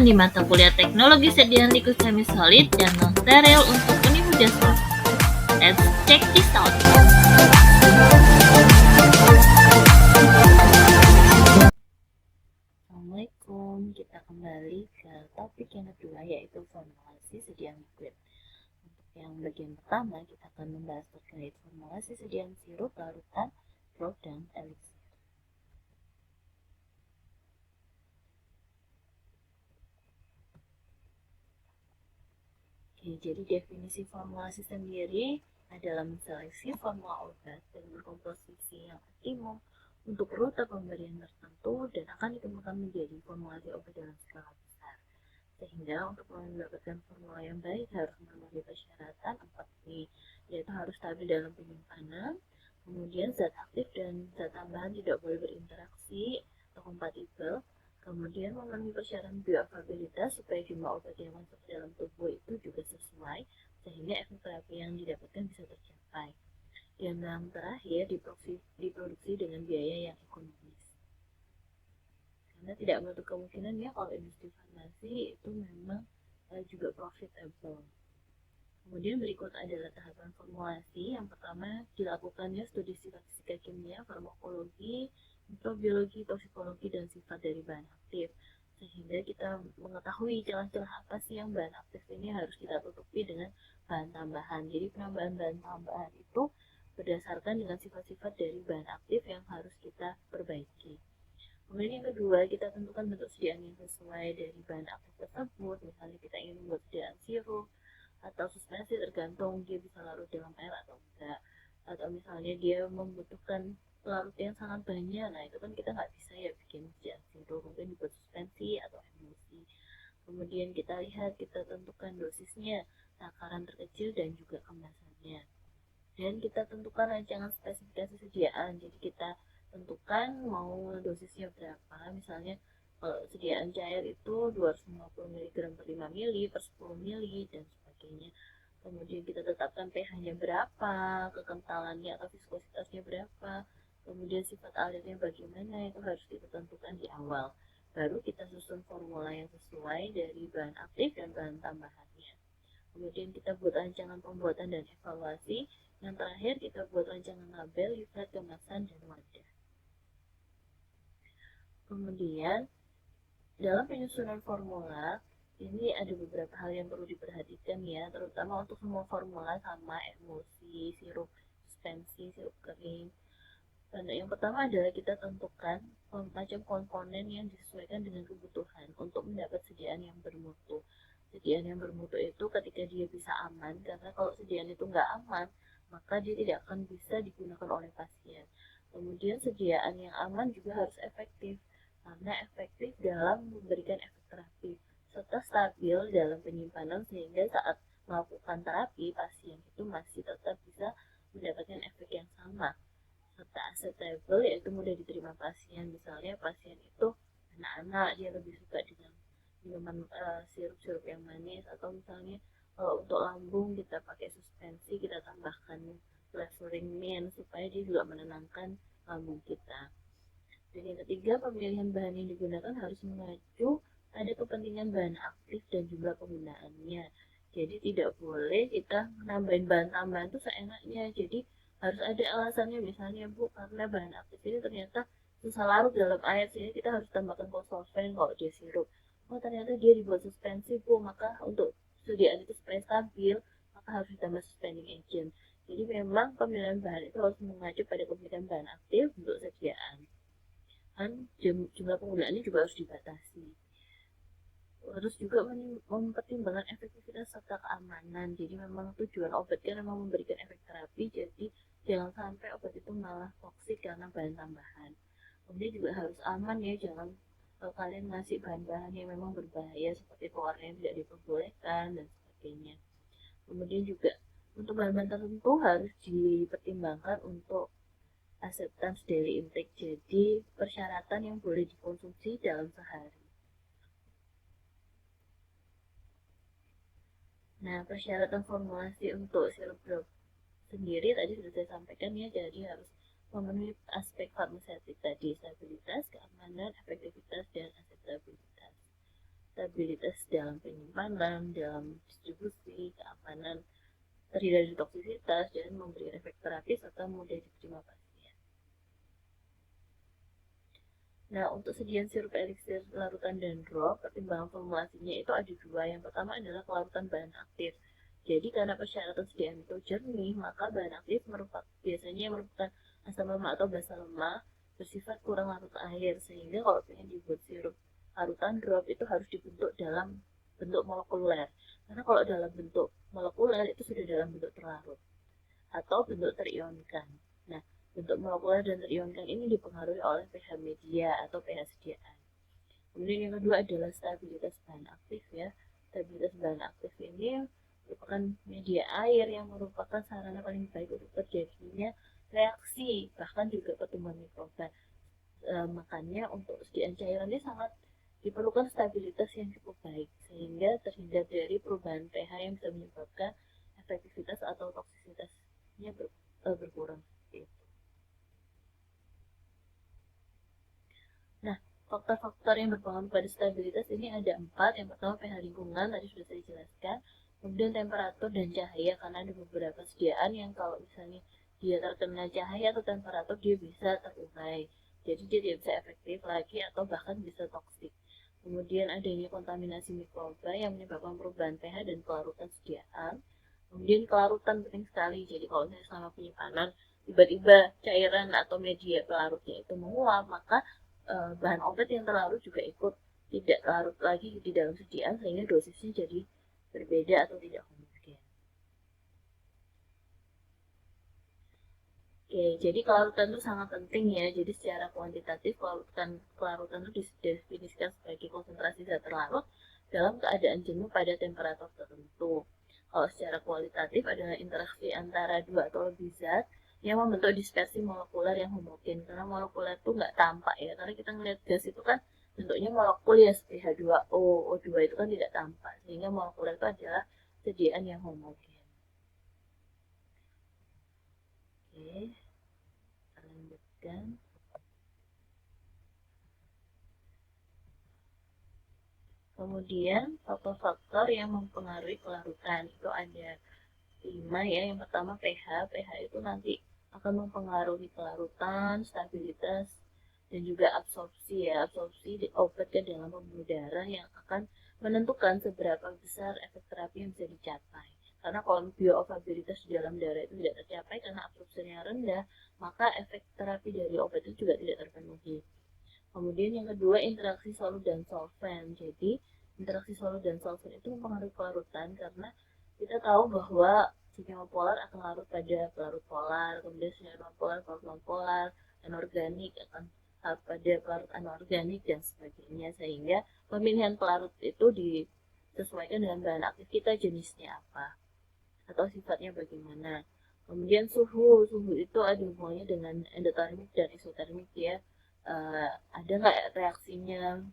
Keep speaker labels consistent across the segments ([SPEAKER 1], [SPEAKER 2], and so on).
[SPEAKER 1] di mata kuliah Teknologi Sediaan Liquid Semi Solid dan Non-Steril untuk Universitas. Let's check this out. Assalamualaikum, kita kembali ke topik yang kedua, yaitu formulasi sediaan liquid. Untuk yang bagian pertama, kita akan membahas terkait formulasi sediaan sirup, larutan, drop, dan eliksir. Oke, jadi definisi formulasi sendiri adalah menseleksi formula obat dengan komposisi yang optimum untuk rute pemberian tertentu dan akan ditemukan menjadi formulasi obat dalam skala besar. Sehingga untuk mendapatkan formula yang baik harus memenuhi persyaratan 4P, yaitu harus stabil dalam penyimpanan, kemudian zat aktif dan zat tambahan tidak boleh berinteraksi atau kompatibel, kemudian memenuhi persyaratan bioavailabilitas supaya jumlah obat yang masuk ke dalam tubuh itu juga sesuai sehingga efek terapi yang didapatkan bisa tercapai. Dan yang terakhir, diproduksi dengan biaya yang ekonomis. Karena tidak menutup kemungkinan ya kalau industri farmasi itu memang juga profitable. Kemudian berikut adalah tahapan formulasi. Yang pertama, dilakukannya studi sifat fisika kimia, farmakologi, mikrobiologi, toksikologi, dan sifat dari bahan aktif. Sehingga kita mengetahui celah-celah apa sih yang bahan aktif ini harus kita tutupi dengan bahan tambahan. Jadi penambahan bahan tambahan itu berdasarkan dengan sifat-sifat dari bahan aktif yang harus kita perbaiki. Kemudian yang kedua, kita tentukan bentuk sediaan yang sesuai dari bahan aktif tersebut. Misalnya kita ingin membuat sediaan sirup atau suspensi, tergantung dia bisa larut dalam air atau enggak. Atau misalnya dia membutuhkan larut yang sangat banyak, nah itu kan kita nggak bisa ya bikin sediaan sirup, mungkin dibuat suspensi atau emulsi. Kemudian kita lihat, kita tentukan dosisnya, takaran terkecil dan juga kemasannya. Dan kita tentukan rancangan spesifikasi sediaan, jadi kita tentukan mau dosisnya berapa. Misalnya kalau sediaan cair itu 250 mg per 5 ml per 10 ml dan sebagainya. Kemudian kita tetapkan pH-nya berapa, kekentalannya atau viskositasnya berapa, kemudian sifat alirnya bagaimana, itu harus kita tentukan di awal. Baru kita susun formula yang sesuai dari bahan aktif dan bahan tambahannya. Kemudian kita buat rancangan pembuatan dan evaluasi. Yang terakhir kita buat rancangan label, leaflet, kemasan, dan wadah. Kemudian dalam penyusunan formula ini ada beberapa hal yang perlu diperhatikan ya, terutama untuk semua formula sama emulsi, sirup suspensi, sirup kering. Dan yang pertama adalah kita tentukan macam komponen yang disesuaikan dengan kebutuhan untuk mendapat sediaan yang bermutu. Sediaan yang bermutu itu ketika dia bisa aman, karena kalau sediaan itu nggak aman, maka dia tidak akan bisa digunakan oleh pasien. Kemudian sediaan yang aman juga harus efektif, karena efektif dalam memberikan efek terapi, serta stabil dalam penyimpanan sehingga saat melakukan terapi, pasien itu masih tetap bisa mendapatkan efek yang sama. Serta acceptable, yaitu mudah diterima pasien. Misalnya pasien itu anak-anak, dia lebih suka dengan minuman sirup-sirup yang manis, atau misalnya kalau untuk lambung kita pakai suspensi, kita tambahkan flavoring mint supaya dia juga menenangkan lambung kita. Dan yang ketiga, pemilihan bahan yang digunakan harus mengacu pada kepentingan bahan aktif dan jumlah penggunaannya. Jadi tidak boleh kita nambahin bahan tambahan itu seenaknya. Jadi harus ada alasannya, misalnya Bu, karena bahan aktif ini ternyata susah larut dalam air, sehingga kita harus tambahkan konsolven kalau dia sirup. Oh ternyata dia dibuat suspensi Bu, maka untuk sediaan itu supaya stabil, maka harus ditambah suspending agent. Jadi memang pemilihan bahan itu harus mengacu pada kepentingan bahan aktif untuk sediaan. Dan jumlah penggunaannya juga harus dibatasi. Terus juga mempertimbangkan efektivitas serta keamanan. Jadi memang tujuan obat kan memang memberikan efek terapi, jadi jangan sampai obat itu malah toksik karena bahan tambahan. Kemudian juga harus aman ya, jangan kalian ngasih bahan-bahan yang memang berbahaya seperti pewarna yang tidak diperbolehkan dan sebagainya. Kemudian juga untuk bahan-bahan tertentu harus dipertimbangkan untuk acceptance daily intake, jadi persyaratan yang boleh dikonsumsi dalam sehari. Nah, persyaratan formulasi untuk sirup drop sendiri tadi sudah saya sampaikan ya, jadi harus memenuhi aspek farmaseutik tadi, stabilitas, keamanan, efektivitas, dan akseptabilitas. stabilitas dalam penyimpanan, dalam distribusi, keamanan, terhindar dari toksisitas, dan memberi efek terapis atau mudah diterima pasien. Nah, untuk sediaan sirup eliksir larutan dan drop, pertimbangan formulasinya itu ada dua. Yang pertama adalah kelarutan bahan aktif. Jadi karena persyaratan sediaan itu jernih, maka bahan aktif biasanya merupakan asam lemak atau basa lemak bersifat kurang larut air, sehingga kalau ingin dibuat sirup larutan drop itu harus dibentuk dalam bentuk molekuler. Karena kalau dalam bentuk molekuler itu sudah dalam bentuk terlarut atau bentuk terionkan. Nah, bentuk molekuler dan terionkan ini dipengaruhi oleh pH media atau pH sediaan. Kemudian yang kedua adalah stabilitas bahan aktif ya. Stabilitas bahan aktif ini merupakan media air yang merupakan sarana paling baik untuk terjadinya reaksi, bahkan juga pertumbuhan mikroba. Makanya untuk sediaan cairan ini sangat diperlukan stabilitas yang cukup baik, sehingga terhindar dari perubahan pH yang bisa menyebabkan efektivitas atau toksisitasnya berkurang. Nah, faktor-faktor yang berpengaruh pada stabilitas ini ada 4. Yang pertama pH lingkungan, tadi sudah saya jelaskan. Kemudian temperatur dan cahaya, karena ada beberapa sediaan yang kalau misalnya dia terkena cahaya atau temperatur dia bisa terurai. Jadi dia tidak bisa efektif lagi atau bahkan bisa toksik. Kemudian adanya kontaminasi mikroba yang menyebabkan perubahan pH dan kelarutan sediaan. Kemudian kelarutan penting sekali. Jadi kalau misalnya selama penyimpanan tiba-tiba cairan atau media pelarutnya itu menguap, maka bahan obat yang terlarut juga ikut tidak larut lagi di dalam sediaan, sehingga dosisnya jadi berbeda atau tidak homogen. Oke, jadi kelarutan itu sangat penting ya. Jadi secara kuantitatif kelarutan itu didefinisikan sebagai konsentrasi zat terlarut dalam keadaan jenuh pada temperatur tertentu. Kalau secara kualitatif adalah interaksi antara dua atau lebih zat yang membentuk dispersi molekuler yang homogen. Karena molekuler itu nggak tampak ya, karena kita ngelihat gas itu kan bentuknya molekul ya, seperti H2O, O2 itu kan tidak tampak, sehingga molekuler itu adalah sediaan yang homogen. Oke, kita lanjutkan. Kemudian faktor-faktor yang mempengaruhi kelarutan itu ada 5 ya. Yang pertama pH. pH itu nanti akan mempengaruhi kelarutan, stabilitas, dan juga absorpsi ya. Absorpsi obat ke dalam pembuluh darah yang akan menentukan seberapa besar efek terapi yang bisa dicapai. Karena kalau bioavailabilitas di dalam darah itu tidak tercapai karena absorpsinya rendah, maka efek terapi dari obat itu juga tidak terpenuhi. Kemudian yang kedua, interaksi solut dan solvent. Jadi interaksi solut dan solvent itu mempengaruhi kelarutan karena kita tahu bahwa senyawa polar akan larut pada pelarut polar, kemudian senyawa non-polar, pelarut non-polar, anorganik akan larut pada pelarut anorganik, dan sebagainya. Sehingga pemilihan pelarut itu disesuaikan dengan bahan aktif kita, jenisnya apa atau sifatnya bagaimana. Kemudian suhu itu ada hubungannya dengan endotermik dan eksotermik ya. Ada nggak reaksinya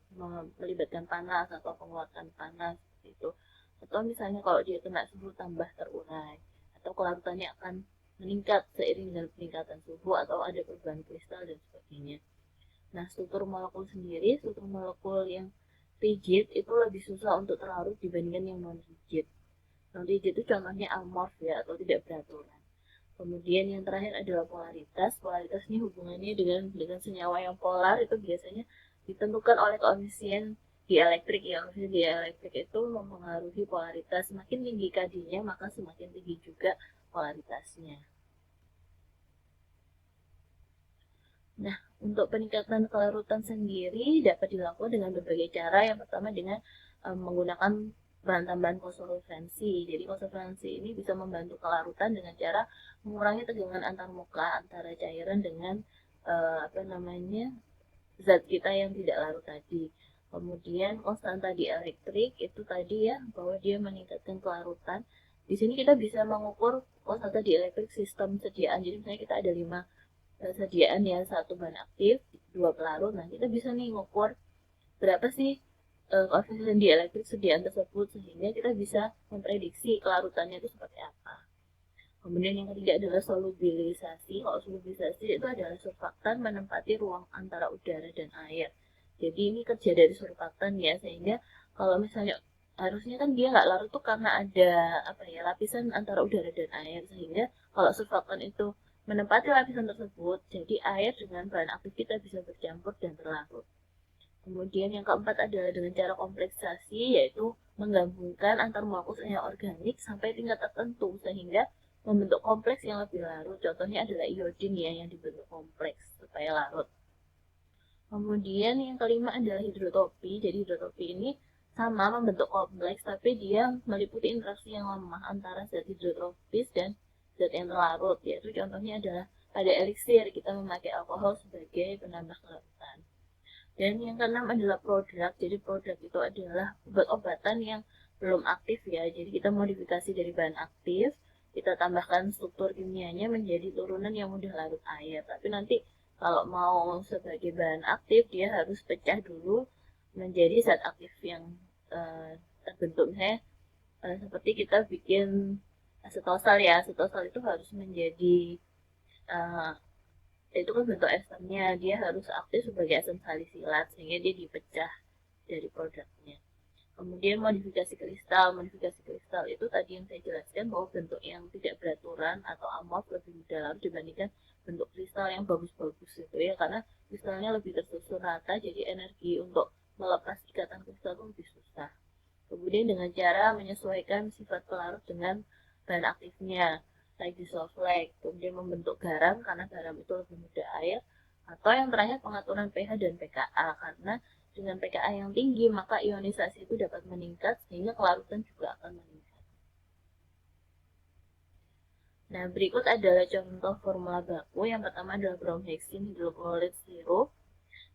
[SPEAKER 1] melibatkan panas atau penguatan panas itu, atau misalnya kalau dia kena suhu tambah terurai, atau kelarutannya akan meningkat seiring dengan peningkatan suhu, atau ada perubahan kristal dan sebagainya. Nah, struktur molekul sendiri, struktur molekul yang rigid itu lebih susah untuk terlarut dibandingkan yang non rigid. Non rigid itu contohnya amorf ya, atau tidak beraturan. Kemudian yang terakhir adalah polaritas. Polaritas ini hubungannya dengan senyawa yang polar itu biasanya ditentukan oleh koefisien dielektrik ya. Koefisien dielektrik itu mempengaruhi polaritas. Semakin tinggi KD-nya maka semakin tinggi juga polaritasnya. Nah, untuk peningkatan kelarutan sendiri dapat dilakukan dengan berbagai cara. Yang pertama dengan menggunakan bahan tambahan konsolvensi. Jadi konsolvensi ini bisa membantu kelarutan dengan cara mengurangi tegangan antarmuka antara cairan dengan zat kita yang tidak larut tadi. Kemudian konstanta dielektrik itu tadi ya, bahwa dia meningkatkan kelarutan. Di sini kita bisa mengukur konstanta dielektrik sistem sediaan. Jadi misalnya kita ada 5 sediaan ya, 1 bahan aktif, 2 pelarut. Nah, kita bisa nih ngukur berapa sih koefisien dielektrik sediaan tersebut, sehingga kita bisa memprediksi kelarutannya itu seperti apa. Kemudian yang ketiga adalah solubilisasi. Kalau solubilisasi itu adalah surfaktan menempati ruang antara udara dan air. Jadi ini kerja dari surfaktan ya, sehingga Kalau misalnya harusnya kan dia nggak larut tuh karena ada apa ya, lapisan antara udara dan air, sehingga kalau surfaktan itu menempati lapisan tersebut, jadi air dengan bahan aktif kita bisa bercampur dan terlarut. Kemudian yang keempat adalah dengan cara kompleksasi, yaitu menggabungkan antar molekul organik sampai tingkat tertentu sehingga membentuk kompleks yang lebih larut. Contohnya adalah iodin ya, yang dibentuk kompleks supaya larut. Kemudian yang kelima adalah hidrotopi. Jadi hidrotopi ini sama membentuk kompleks, tapi dia meliputi interaksi yang lemah antara zat hidrotropis dan zat yang terlarut. Yaitu contohnya adalah pada eliksir kita memakai alkohol sebagai penambah kelarutan. Dan yang keenam adalah produk. Jadi produk itu adalah obat-obatan yang belum aktif ya. Jadi kita modifikasi dari bahan aktif, kita tambahkan struktur kimianya menjadi turunan yang mudah larut air. Tapi nanti kalau mau sebagai bahan aktif, dia harus pecah dulu menjadi zat aktif yang terbentuk. Misalnya seperti kita bikin asetosal ya. Asetosal itu harus menjadi uh, itu kan bentuk esternya, dia harus aktif sebagai asam salisilat sehingga dia dipecah dari produknya. Kemudian modifikasi kristal itu tadi yang saya jelaskan bahwa bentuk yang tidak beraturan atau amorf lebih mudah larut dibandingkan bentuk kristal yang bagus-bagus itu ya, karena kristalnya lebih tersusun rata, jadi energi untuk melepas ikatan kristal itu lebih susah. Kemudian dengan cara menyesuaikan sifat pelarut dengan bahan aktifnya, like dissolve like, kemudian membentuk garam karena garam itu lebih mudah air, atau yang terakhir pengaturan pH dan pKa, karena dengan pKa yang tinggi maka ionisasi itu dapat meningkat sehingga kelarutan juga akan meningkat. Nah, berikut adalah contoh formula baku. Yang pertama adalah bromhexine hydrochloride sirup,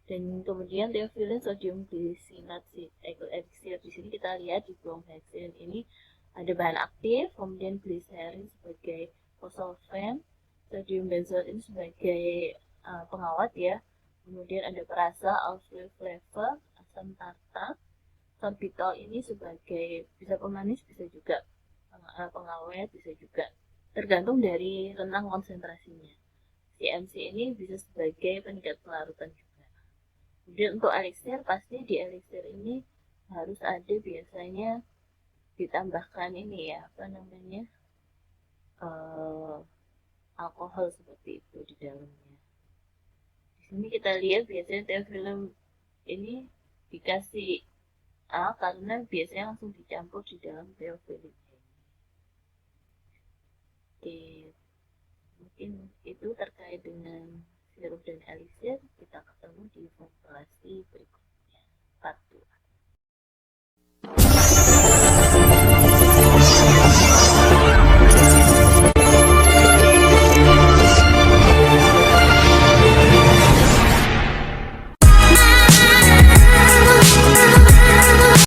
[SPEAKER 1] dan kemudian theophylline sodium glycinate elixir. Di sini kita lihat di bromhexine ini ada bahan aktif, kemudian glycerin sebagai kosolvent, sodium benzoat ini sebagai pengawet ya. Kemudian ada perasa, alkyl flavor, asam tartar, sorbitol ini sebagai bisa pemanis, bisa juga pengawet, bisa juga tergantung dari rentang konsentrasinya. CMC ini bisa sebagai peningkat pelarutan juga. Kemudian untuk eliksir, pasti di eliksir ini harus ada biasanya ditambahkan ini ya, apa namanya, uh, alkohol seperti itu di dalamnya. Di sini kita lihat biasanya teofilum ini dikasih A karena biasanya langsung dicampur di dalam teofilum. Oke, mungkin itu terkait dengan sirup dan eliksir.